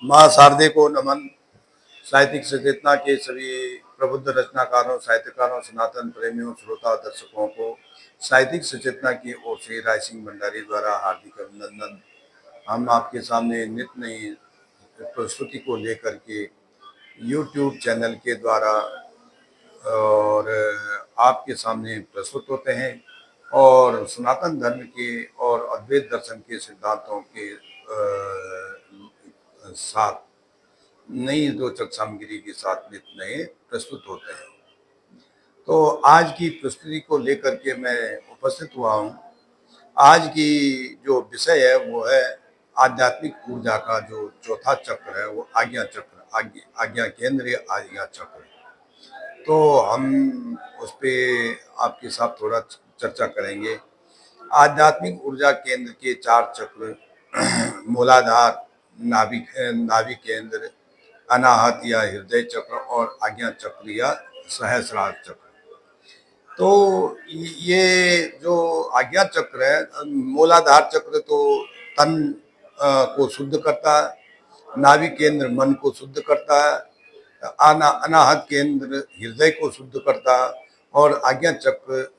माँ शारदे को नमन। साहित्यिक सचेतना के सभी प्रबुद्ध रचनाकारों, साहित्यकारों, सनातन प्रेमियों, श्रोता, दर्शकों को साहित्यिक सचेतना की ओर से राय सिंह भंडारी द्वारा हार्दिक अभिनंदन। हम आपके सामने नित नई प्रस्तुति को लेकर के YouTube चैनल के द्वारा और आपके सामने प्रस्तुत होते हैं और सनातन धर्म के और अद्वैत दर्शन के सिद्धांतों के साथ नई रोचक सामग्री के साथ नित नए प्रस्तुत होते हैं। तो आज की प्रस्तुति को लेकर के मैं उपस्थित हुआ हूँ। आज की जो विषय है वो है आध्यात्मिक ऊर्जा का जो चौथा चक्र है, वो आज्ञा चक्र, आज्ञा केंद्रीय आज्ञा चक्र। तो हम उस पर आपके साथ थोड़ा चर्चा करेंगे। आध्यात्मिक ऊर्जा केंद्र के 4 चक्र मूलाधार, नाभि केंद्र, अनाहत या हृदय चक्र और आज्ञा चक्र या सहस्रार चक्र। तो ये जो आज्ञा चक्र है, मूलाधार चक्र तो तन को शुद्ध करता है, नाभि केंद्र मन को शुद्ध करता है, अनाहत केंद्र हृदय को शुद्ध करता है और आज्ञा चक्र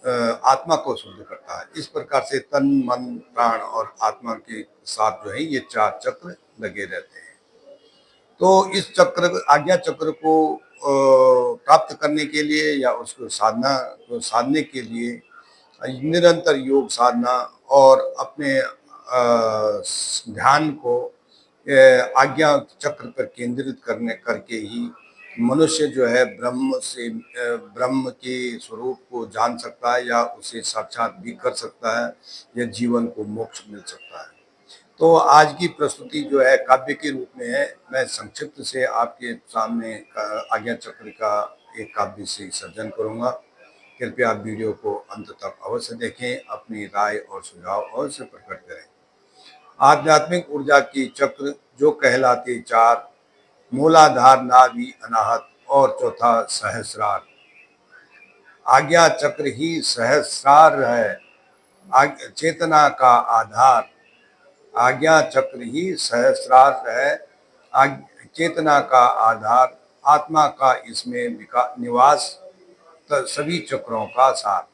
आत्मा को शुद्ध करता है। इस प्रकार से तन, मन, प्राण और आत्मा के साथ जो है ये 4 चक्र लगे रहते हैं। तो इस चक्र, आज्ञा चक्र को प्राप्त करने के लिए या उसको साधने के लिए निरंतर योग साधना और अपने ध्यान को आज्ञा चक्र पर केंद्रित करके ही मनुष्य जो है ब्रह्म के स्वरूप को जान सकता है या उसे साक्षात भी कर सकता है या जीवन को मोक्ष मिल सकता है। तो आज की प्रस्तुति जो है काव्य के रूप में है। मैं संक्षिप्त से आपके सामने आज्ञा चक्र का एक काव्य से सर्जन करूंगा। कृपया आप वीडियो को अंत तक अवश्य देखें, अपनी राय और सुझाव अवश्य प्रकट करें। आध्यात्मिक ऊर्जा की चक्र जो कहलाते 4, मूलाधार, नाभि, अनाहत और चौथा सहस्रार। आज्ञा चक्र ही सहस्रार है, चेतना का आधार। आज्ञा चक्र ही सहस्रार है, चेतना का आधार। आत्मा का इसमें निवास, सभी चक्रों का सार।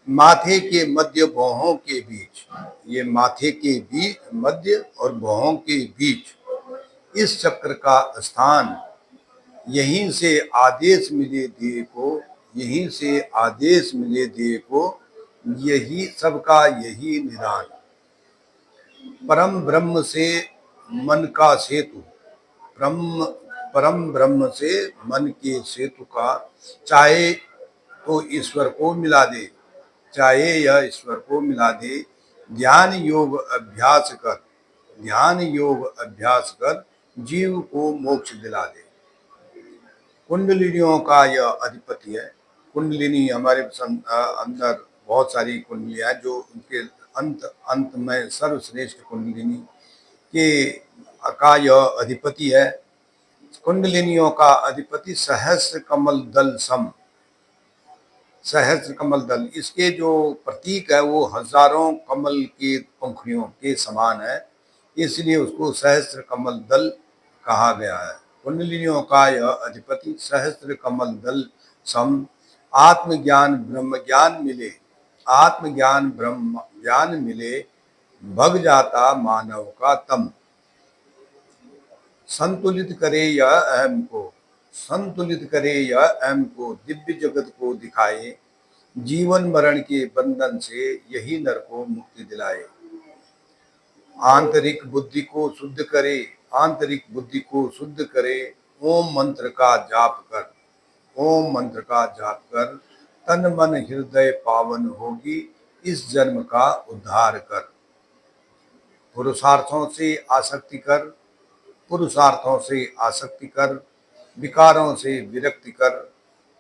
माथे के मध्य भौहों के बीच, ये माथे के भी मध्य और भौहों के बीच इस चक्र का स्थान। यहीं से आदेश मिले देह को, यहीं से आदेश मिले देह को, यही सबका यही निदान। परम ब्रह्म से मन का सेतु, परम ब्रह्म से मन के सेतु का, चाहे तो ईश्वर को मिला दे, चाहे यह ईश्वर को मिला दे। ध्यान योग अभ्यास कर, ध्यान योग अभ्यास कर जीव को मोक्ष दिला दे। कुंडलिनियों का यह अधिपति है। कुंडलिनी हमारे अंदर बहुत सारी कुंडलियां जो उनके अंत में सर्वश्रेष्ठ कुंडलिनी के का यह अधिपति है। कुंडलिनियों का अधिपति सहस्र कमल दल सम, सहस्र कमल दल, इसके जो प्रतीक है वो हजारों कमल के पंखुड़ियों के समान है, इसलिए उसको सहस्र कमल दल कहा गया है। कुंडलिनियों का यह अधिपति सहस्र कमल दल सम। आत्मज्ञान ब्रह्म ज्ञान मिले, आत्मज्ञान ब्रह्म ज्ञान मिले, भग जाता मानव का तम। संतुलित करे यह अहम को, संतुलित करे यह अहम को, दिव्य जगत को दिखाए। जीवन मरण के बंधन से यही नर को मुक्ति दिलाए। आंतरिक बुद्धि को शुद्ध करे, आंतरिक बुद्धि को शुद्ध करे। ओम मंत्र का जाप कर, ओम मंत्र का जाप कर। तन मन हृदय पावन होगी, इस जन्म का उद्धार कर। पुरुषार्थों से आसक्ति कर, पुरुषार्थों से आसक्ति कर। विकारों से विरक्ति कर,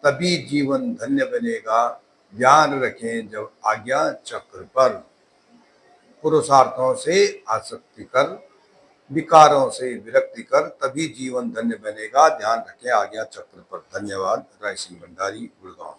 तभी जीवन धन्य बनेगा। ध्यान रखें जब आज्ञा चक्र पर। पुरुषार्थों से आसक्ति कर, विकारों से विरक्ति कर, तभी जीवन धन्य बनेगा। ध्यान रखें आज्ञा चक्र पर। धन्यवाद। राय सिंह भंडारी, गुड़गांव।